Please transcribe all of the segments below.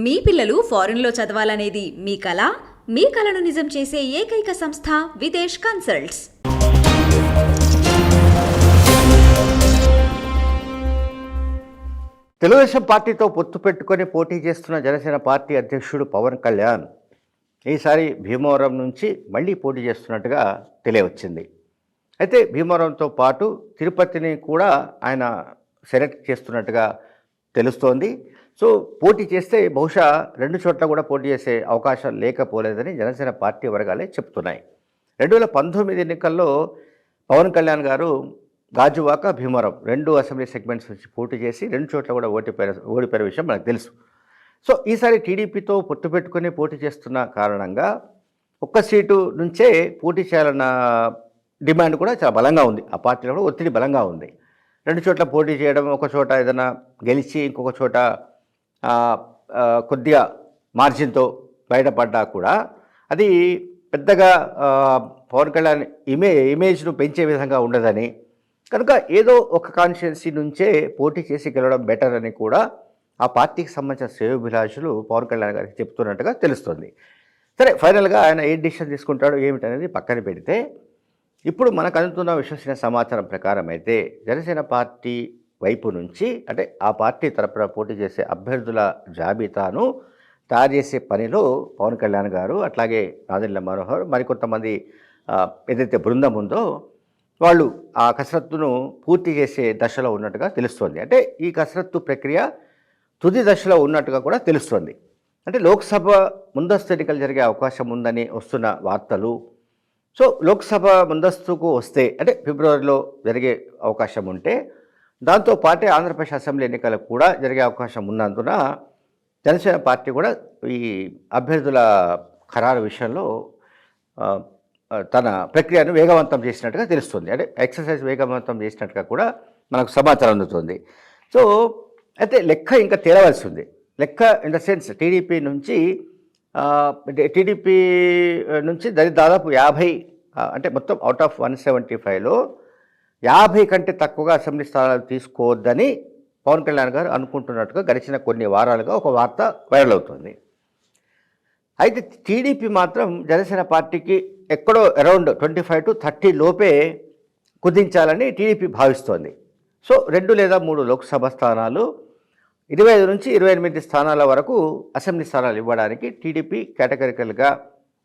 మీ పిల్లలు ఫారెన్లో చదవాలనేది మీ కల? మీ కలను నిజం చేసే ఏకైక సంస్థ విదేశ్ కన్సల్ట్స్. తెలుగుదేశం పార్టీతో పొత్తు పెట్టుకొని పోటీ చేస్తున్న జనసేన పార్టీ అధ్యక్షుడు పవన్ కళ్యాణ్ ఈసారి భీమవరం నుంచి మళ్ళీ పోటీ చేస్తున్నట్టుగా తెలియవచ్చింది. అయితే భీమవరంతో పాటు తిరుపతిని కూడా ఆయన సెలెక్ట్ చేస్తున్నట్టుగా తెలుస్తోంది. సో పోటీ చేస్తే బహుశా 2 చోట్ల కూడా పోటీ చేసే అవకాశం లేకపోలేదని జనసేన పార్టీ వర్గాలే చెప్తున్నాయి. 2019 ఎన్నికల్లో పవన్ కళ్యాణ్ గారు గాజువాక, భీమవరం 2 అసెంబ్లీ సెగ్మెంట్స్ నుంచి పోటీ చేసి 2 చోట్ల కూడా ఓడిపోయిన విషయం మనకు తెలుసు. సో ఈసారి టీడీపీతో పొత్తు పెట్టుకుని పోటీ చేస్తున్న కారణంగా ఒక్క సీటు నుంచే పోటీ చేయాలన్న డిమాండ్ కూడా చాలా బలంగా ఉంది. ఆ పార్టీలో కూడా ఒత్తిడి బలంగా ఉంది. 2 చోట్ల పోటీ చేయడం, ఒక చోట ఏదైనా గెలిచి ఇంకొక చోట కొద్దిగా మార్జిన్తో బయటపడ్డా కూడా అది పెద్దగా పవన్ కళ్యాణ్ ఇమేజ్ను పెంచే విధంగా ఉండదని, కనుక ఏదో ఒక కాన్స్టిట్యున్సీ నుంచే పోటీ చేసి గెలవడం బెటర్ అని కూడా ఆ పార్టీకి సంబంధించిన శ్రేయోభిలాషులు పవన్ కళ్యాణ్ గారికి చెప్తున్నట్టుగా తెలుస్తుంది. సరే, ఫైనల్గా ఆయన ఏ డిసిషన్ తీసుకుంటాడో ఏమిటనేది పక్కన పెడితే, ఇప్పుడు మనకు అందుతున్న విశ్వసనీయ సమాచారం ప్రకారం అయితే జనసేన పార్టీ వైపు నుంచి, అంటే ఆ పార్టీ తరపున పోటీ చేసే అభ్యర్థుల జాబితాను తయారు చేసే పనిలో పవన్ కళ్యాణ్ గారు, అట్లాగే నాదెండ్ల మనోహర్, మరికొంతమంది ఏదైతే బృందం ఉందో వాళ్ళు ఆ కసరత్తును పూర్తి చేసే దశలో ఉన్నట్టుగా తెలుస్తోంది. అంటే ఈ కసరత్తు ప్రక్రియ తుది దశలో ఉన్నట్టుగా కూడా తెలుస్తోంది. అంటే లోక్సభ ముందస్తు ఎన్నికలు జరిగే అవకాశం ఉందని వస్తున్న వార్తలు. సో లోక్సభ ముందస్తుకు వస్తే, అంటే ఫిబ్రవరిలో జరిగే అవకాశం ఉంటే, దాంతో పాటే ఆంధ్రప్రదేశ్ అసెంబ్లీ ఎన్నికలు కూడా జరిగే అవకాశం ఉన్నందున జనసేన పార్టీ కూడా ఈ అభ్యర్థుల ఖరారు విషయంలో తన ప్రక్రియను వేగవంతం చేసినట్టుగా తెలుస్తుంది. అంటే ఎక్సర్సైజ్ వేగవంతం చేసినట్టుగా కూడా మనకు సమాచారం అందుతుంది. సో అయితే లెక్క ఇంకా తేలవలసి ఉంది. లెక్క ఇన్ ద సెన్స్ టీడీపీ నుంచి దాదాపు 50, అంటే మొత్తం అవుట్ ఆఫ్ 175లో 50 కంటే తక్కువగా అసెంబ్లీ స్థానాలు తీసుకోవద్దని పవన్ కళ్యాణ్ గారు అనుకుంటున్నట్టుగా గడిచిన కొన్ని వారాలుగా ఒక వార్త వైరల్ అవుతుంది. అయితే టీడీపీ మాత్రం జనసేన పార్టీకి ఎక్కడో అరౌండ్ 25 to 30 లోపే కుదించాలని టీడీపీ భావిస్తోంది. సో 2 లేదా 3 లోక్సభ స్థానాలు, 25 నుంచి 28 స్థానాల వరకు అసెంబ్లీ స్థానాలు ఇవ్వడానికి టీడీపీ కేటగిరికల్గా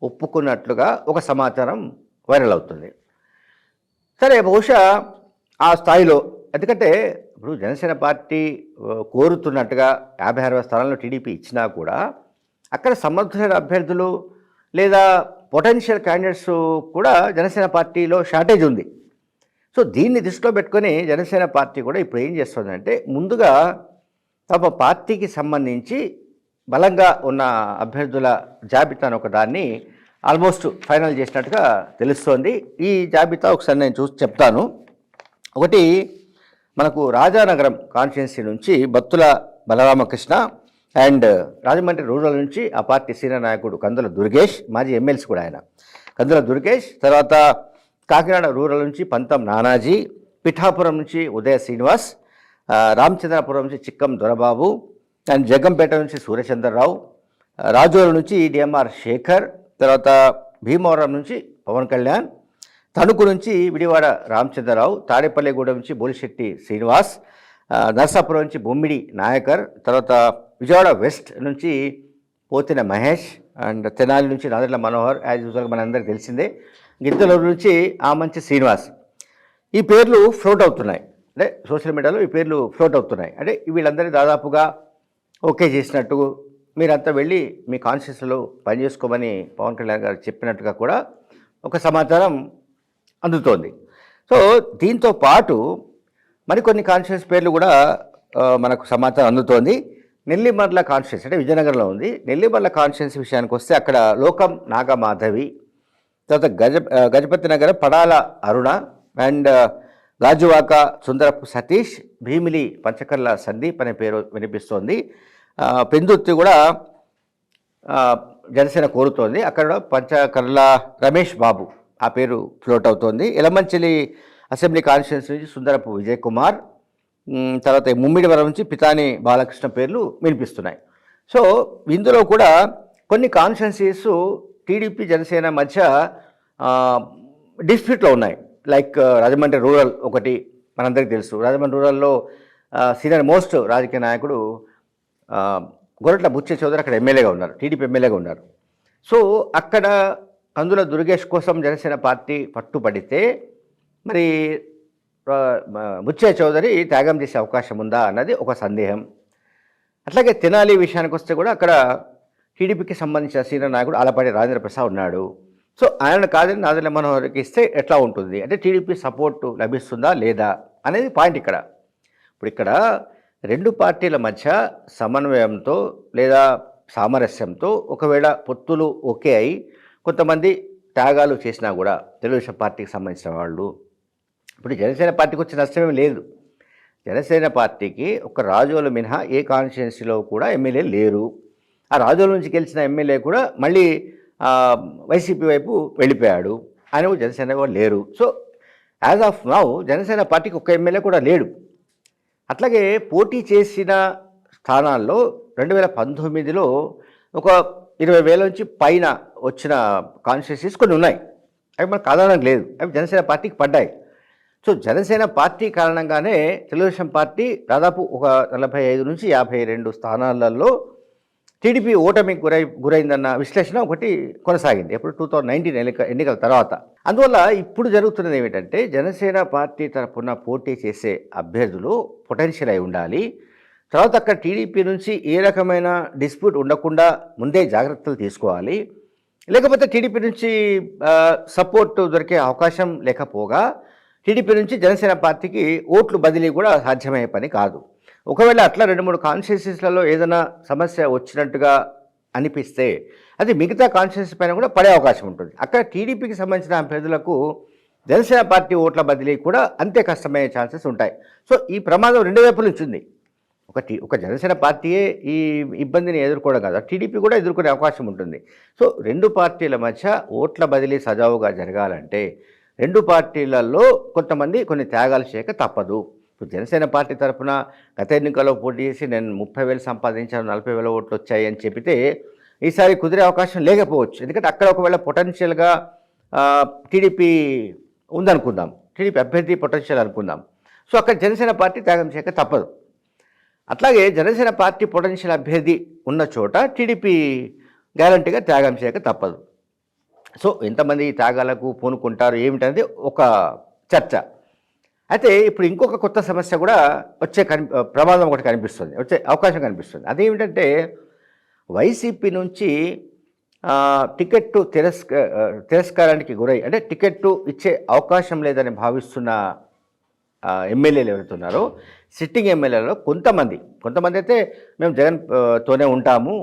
ఒప్పుకున్నట్లుగా ఒక సమాచారం వైరల్ అవుతుంది. సరే, బహుశా ఆ స్థాయిలో, ఎందుకంటే ఇప్పుడు జనసేన పార్టీ కోరుతున్నట్టుగా 56 స్థానాల్లో టీడీపీ ఇచ్చినా కూడా అక్కడ సమర్థులైన అభ్యర్థులు లేదా పొటెన్షియల్ క్యాండిడేట్స్ కూడా జనసేన పార్టీలో షార్టేజ్ ఉంది. సో దీన్ని దృష్టిలో పెట్టుకొని జనసేన పార్టీ కూడా ఇప్పుడు ఏం చేస్తుందంటే, ముందుగా తమ పార్టీకి సంబంధించి బలంగా ఉన్న అభ్యర్థుల జాబితాను ఒకదాన్ని ఆల్మోస్ట్ ఫైనల్ చేసినట్టుగా తెలుస్తోంది. ఈ జాబితా ఒకసారి నేను చూసి చెప్తాను. ఒకటి, మనకు రాజానగరం కాన్స్టిట్యున్సీ నుంచి బత్తుల బలరామకృష్ణ అండ్ రాజమండ్రి రూరల్ నుంచి ఆ పార్టీ సీనియర్ నాయకుడు కందుల దుర్గేష్, మాజీ ఎమ్మెల్సీ కూడా ఆయన, కందుల దుర్గేష్. తర్వాత కాకినాడ రూరల్ నుంచి పంతం నానాజీ, పిఠాపురం నుంచి ఉదయ శ్రీనివాస్, రామచంద్రపురం నుంచి చిక్కం దొరబాబు అండ్ జగ్గంపేట నుంచి సూర్యచంద్రరావు, రాజోలు నుంచి డిఎంఆర్ శేఖర్, తర్వాత భీమవరం నుంచి పవన్ కళ్యాణ్, తణుకు నుంచి విడివాడ రామచంద్రరావు, తాడేపల్లిగూడెం నుంచి బోలిశెట్టి శ్రీనివాస్, నర్సాపురం నుంచి బొమ్మిడి నాయకర్, తర్వాత విజయవాడ వెస్ట్ నుంచి పోతిన మహేష్ అండ్ తెనాలి నుంచి నాదెండ్ల మనోహర్, యాజ్ యూజువల్గా మనందరికీ తెలిసిందే, గిద్దలూరు నుంచి ఆమంచి శ్రీనివాస్. ఈ పేర్లు ఫ్లోట్ అవుతున్నాయి, అంటే సోషల్ మీడియాలో ఈ పేర్లు ఫ్లోట్ అవుతున్నాయి. అంటే వీళ్ళందరినీ దాదాపుగా ఓకే చేసినట్టు, మీరంతా వెళ్ళి మీ కాన్స్టిట్యూన్సీలో పనిచేసుకోమని పవన్ కళ్యాణ్ గారు చెప్పినట్టుగా కూడా ఒక సమాచారం అందుతోంది. సో దీంతో పాటు మరికొన్ని కాన్స్టిట్యూన్సీ పేర్లు కూడా మనకు సమాచారం అందుతోంది. నెల్లిమర్ల కాన్స్టిట్యూన్సీ, అంటే విజయనగరంలో ఉంది. నెల్లిమర్ల కాన్స్టిట్యూన్సీ విషయానికి వస్తే అక్కడ లోకం నాగమాధవి, తర్వాత గజపతి నగరం పడాల అరుణ అండ్ గాజువాక సుందరపు సతీష్, భీమిలి పంచకర్ల సందీప్ అనే పేరు వినిపిస్తోంది. పెందుర్తి కూడా జనసేన కోరుతోంది, అక్కడ పంచకర్ల రమేష్ బాబు ఆ పేరు ఫ్లోట్ అవుతోంది. ఎలమంచిలి అసెంబ్లీ కాన్స్టిట్యున్సీ నుంచి సుందరపు విజయ్ కుమార్, తర్వాత ముమ్మిడివరం నుంచి పితాని బాలకృష్ణ పేర్లు వినిపిస్తున్నాయి. సో ఇందులో కూడా కొన్ని కాన్స్టిట్యున్సీస్ టీడీపీ జనసేన మధ్య డిస్ప్యూట్లో ఉన్నాయి. లైక్ రాజమండ్రి రూరల్ ఒకటి మనందరికీ తెలుసు. రాజమండ్రి రూరల్లో సీనియర్ మోస్ట్ రాజకీయ నాయకుడు గొరట్ల బుచ్చే చౌదరి అక్కడ ఎమ్మెల్యేగా ఉన్నారు, టీడీపీ ఎమ్మెల్యేగా ఉన్నారు. సో అక్కడ కందుల దుర్గేష్ కోసం జనసేన పార్టీ పట్టుబడితే మరి బుచ్చే చౌదరి త్యాగం చేసే అవకాశం ఉందా అన్నది ఒక సందేహం. అట్లాగే తెనాలి విషయానికి వస్తే కూడా అక్కడ టీడీపీకి సంబంధించిన సీనియర్ నాయకుడు ఆలపాటి రాజేంద్ర ప్రసాద్ ఉన్నాడు. సో ఆయన కాదని నాదెండ్ల మనోహర్కి ఇస్తే ఎట్లా ఉంటుంది అంటే టీడీపీ సపోర్టు లభిస్తుందా లేదా అనేది పాయింట్ ఇక్కడ. ఇప్పుడు ఇక్కడ రెండు పార్టీల మధ్య సమన్వయంతో లేదా సామరస్యంతో ఒకవేళ పొత్తులు ఓకే అయి కొంతమంది త్యాగాలు చేసినా కూడా తెలుగుదేశం పార్టీకి సంబంధించిన వాళ్ళు, ఇప్పుడు జనసేన పార్టీకి వచ్చే నష్టమేమి లేదు. జనసేన పార్టీకి ఒక రాజోలు మినహా ఏ కాన్స్టిట్యున్సీలో కూడా ఎమ్మెల్యే లేరు. ఆ రాజోల నుంచి గెలిచిన ఎమ్మెల్యే కూడా మళ్ళీ వైసీపీ వైపు వెళ్ళిపోయాడు. ఆయన జనసేన కూడా లేరు. So as of now Janasena పార్టీకి ఒక్క ఎమ్మెల్యే కూడా లేడు. అట్లాగే పోటీ చేసిన స్థానాల్లో 2019లో ఒక 20,000 నుంచి పైన వచ్చిన కాన్స్టిట్యున్సీస్ కొన్ని ఉన్నాయి. అవి మనకు ఆధారం లేదు, అవి జనసేన పార్టీకి పడ్డాయి. సో జనసేన పార్టీ కారణంగానే తెలుగుదేశం పార్టీ దాదాపు ఒక 45 నుంచి 52 స్థానాలలో టీడీపీ ఓటమికి గురైందన్న విశ్లేషణ ఒకటి కొనసాగింది ఎప్పుడు 2019 ఎన్నికల తర్వాత. అందువల్ల ఇప్పుడు జరుగుతున్నది ఏమిటంటే జనసేన పార్టీ తరఫున పోటీ చేసే అభ్యర్థులు పొటెన్షియల్ అయి ఉండాలి. తర్వాత అక్కడ టీడీపీ నుంచి ఏ రకమైన డిస్ప్యూట్ ఉండకుండా ముందే జాగ్రత్తలు తీసుకోవాలి. లేకపోతే టీడీపీ నుంచి సపోర్ట్ దొరికే అవకాశం లేకపోగా టీడీపీ నుంచి జనసేన పార్టీకి ఓట్లు బదిలీ కూడా సాధ్యమయ్యే పని కాదు. ఒకవేళ అట్లా 2-3 కాన్స్టిట్యున్సీస్లలో ఏదైనా సమస్య వచ్చినట్టుగా అనిపిస్తే అది మిగతా కాన్స్టిట్యున్సీ పైన కూడా పడే అవకాశం ఉంటుంది. అక్కడ టీడీపీకి సంబంధించిన అభ్యర్థులకు జనసేన పార్టీ ఓట్ల బదిలీ కూడా అంతే కష్టమయ్యే ఛాన్సెస్ ఉంటాయి. సో ఈ ప్రమాదం రెండు వైపుల నుంచి ఉంది. ఒక జనసేన పార్టీయే ఈ ఇబ్బందిని ఎదుర్కోవడం కాదు, టీడీపీ కూడా ఎదుర్కొనే అవకాశం ఉంటుంది. సో రెండు పార్టీల మధ్య ఓట్ల బదిలీ సజావుగా జరగాలంటే రెండు పార్టీలలో కొంతమంది కొన్ని త్యాగాలు చేయక తప్పదు. ఇప్పుడు జనసేన పార్టీ తరఫున గత ఎన్నికల్లో పోటీ చేసి నేను 30,000 సంపాదించాను, 40,000 ఓట్లు వచ్చాయి అని చెబితే ఈసారి కుదిరే అవకాశం లేకపోవచ్చు. ఎందుకంటే అక్కడ ఒకవేళ పొటెన్షియల్గా టీడీపీ ఉందనుకుందాం, టీడీపీ అభ్యర్థి పొటెన్షియల్ అనుకుందాం. సో అక్కడ జనసేన పార్టీ త్యాగం చేయక తప్పదు. అట్లాగే జనసేన పార్టీ పొటెన్షియల్ అభ్యర్థి ఉన్న చోట టీడీపీ గ్యారంటీగా త్యాగం చేయక తప్పదు. సో ఎంతమంది త్యాగాలకు పూనుకుంటారు ఏమిటనేది ఒక చర్చ. అయితే ఇప్పుడు ఇంకొక కొత్త సమస్య కూడా వచ్చే ప్రమాదం ఒకటి కనిపిస్తుంది, వచ్చే అవకాశం కనిపిస్తుంది. అదేమిటంటే వైసీపీ నుంచి టికెట్టు తిరస్కారానికి గురై అంటే టికెట్టు ఇచ్చే అవకాశం లేదని భావిస్తున్న ఎమ్మెల్యేలు ఎవరుతున్నారో సిట్టింగ్ ఎమ్మెల్యేలలో కొంతమంది అయితే మేము జగన్తోనే ఉంటాము,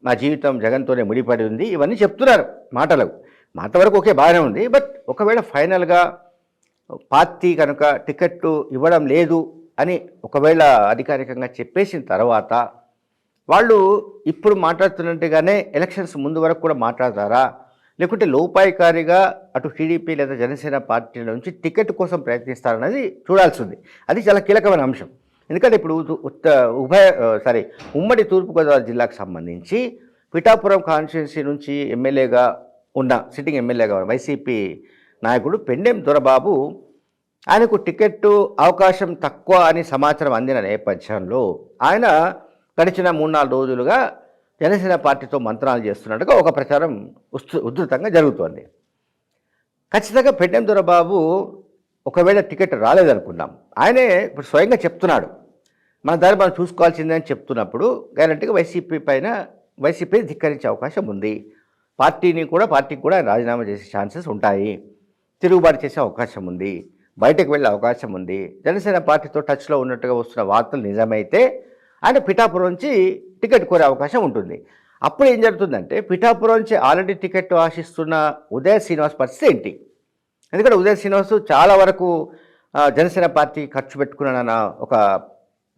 మా జీవితం జగన్తోనే ముడిపడి ఉంది, ఇవన్నీ చెప్తున్నారు మాట వరకు ఓకే బాగానే ఉంది. బట్ ఒకవేళ ఫైనల్గా పార్టీ కనుక టికెట్టు ఇవ్వడం లేదు అని ఒకవేళ అధికారికంగా చెప్పేసిన తర్వాత వాళ్ళు ఇప్పుడు మాట్లాడుతున్నట్టుగానే ఎలక్షన్స్ ముందు వరకు కూడా మాట్లాడతారా, లేకుంటే లోపాయికారిగా అటు టీడీపీ లేదా జనసేన పార్టీల నుంచి టికెట్ కోసం ప్రయత్నిస్తారన్నది చూడాల్సి ఉంది. అది చాలా కీలకమైన అంశం. ఎందుకంటే ఇప్పుడు ఉమ్మడి తూర్పుగోదావరి జిల్లాకు సంబంధించి పిఠాపురం కాన్స్టిట్యున్సీ నుంచి ఎమ్మెల్యేగా ఉన్న సిట్టింగ్ ఎమ్మెల్యేగా ఉన్న వైసీపీ నాయకుడు పెండెం దొరబాబు, ఆయనకు టికెట్టు అవకాశం తక్కువ అని సమాచారం అందిన నేపథ్యంలో ఆయన గడిచిన 3-4 రోజులుగా జనసేన పార్టీతో మంత్రాలు చేస్తున్నట్టుగా ఒక ప్రచారం ఉధృతంగా జరుగుతోంది. ఖచ్చితంగా పెండెం దొరబాబు ఒకవేళ టికెట్ రాలేదనుకుందాం, ఆయనే ఇప్పుడు స్వయంగా చెప్తున్నాడు మన దారి మనం చూసుకోవాల్సిందే అని చెప్తున్నప్పుడు గ్యారంటీగా వైసీపీ ధిక్కరించే అవకాశం ఉంది. పార్టీకి కూడా రాజీనామా చేసే ఛాన్సెస్ ఉంటాయి, తిరుగుబాటు చేసే అవకాశం ఉంది, బయటకు వెళ్ళే అవకాశం ఉంది. జనసేన పార్టీతో టచ్లో ఉన్నట్టుగా వస్తున్న వార్తలు నిజమైతే ఆయన పిఠాపురం నుంచి టికెట్ కోరే అవకాశం ఉంటుంది. అప్పుడు ఏం జరుగుతుందంటే పిఠాపురం నుంచి ఆల్రెడీ టికెట్ ఆశిస్తున్న ఉదయ శ్రీనివాస్ పరిస్థితి ఏంటి? ఎందుకంటే ఉదయ శ్రీనివాస్ చాలా వరకు జనసేన పార్టీ ఖర్చు పెట్టుకున్నానన్న ఒక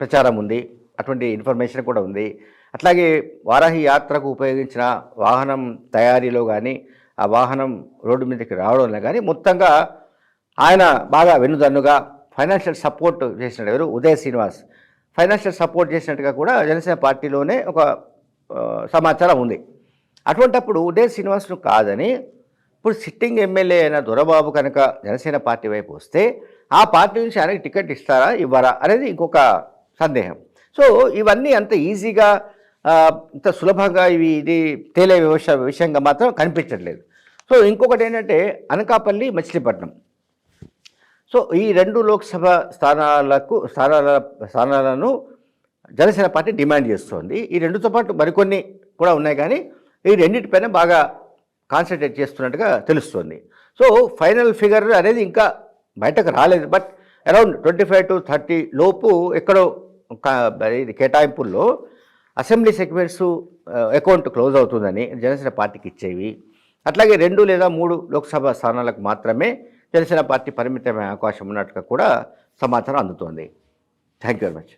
ప్రచారం ఉంది, అటువంటి ఇన్ఫర్మేషన్ కూడా ఉంది. అట్లాగే వారాహి యాత్రకు ఉపయోగించిన వాహనం తయారీలో కానీ ఆ వాహనం రోడ్డు మీదకి రావడంలో కానీ మొత్తంగా ఆయన బాగా వెన్నుదన్నుగా ఫైనాన్షియల్ సపోర్ట్ చేసిన ఎవరు ఉదయ శ్రీనివాస్. ఫైనాన్షియల్ సపోర్ట్ చేసినట్టుగా కూడా జనసేన పార్టీలోనే ఒక సమాచారం ఉంది. అటువంటప్పుడు ఉదయ్ శ్రీనివాస్ను కాదని ఇప్పుడు సిట్టింగ్ ఎమ్మెల్యే అయిన దొరబాబు కనుక జనసేన పార్టీ వైపు వస్తే ఆ పార్టీ నుంచి ఆయనకి టికెట్ ఇస్తారా ఇవ్వరా అనేది ఇంకొక సందేహం. సో ఇవన్నీ అంత ఈజీగా ఇంత సులభంగా ఇది తేలే విషయంగా మాత్రం కనిపించట్లేదు. సో ఇంకొకటి ఏంటంటే అనకాపల్లి మచిలీపట్నం. సో ఈ 2 లోక్సభ స్థానాలను జనసేన పార్టీ డిమాండ్ చేస్తోంది. ఈ 2తో పాటు మరికొన్ని కూడా ఉన్నాయి, కానీ ఈ రెండింటిపైన బాగా కాన్సన్ట్రేట్ చేస్తున్నట్టుగా తెలుస్తుంది. సో ఫైనల్ ఫిగర్ అనేది ఇంకా బయటకు రాలేదు. బట్ అరౌండ్ 25 to 30 లోపు ఎక్కడో ఇది కేటాయింపుల్లో అసెంబ్లీ సెగ్మెంట్స్ అకౌంట్ క్లోజ్ అవుతుందని జనసేన పార్టీకి ఇచ్చేవి. అట్లాగే 2 లేదా 3 లోక్సభ స్థానాలకు మాత్రమే జనసేన పార్టీ పరిమితమైన అవకాశం ఉన్నట్టుగా కూడా సమాచారం అందుతోంది. Thank you very much.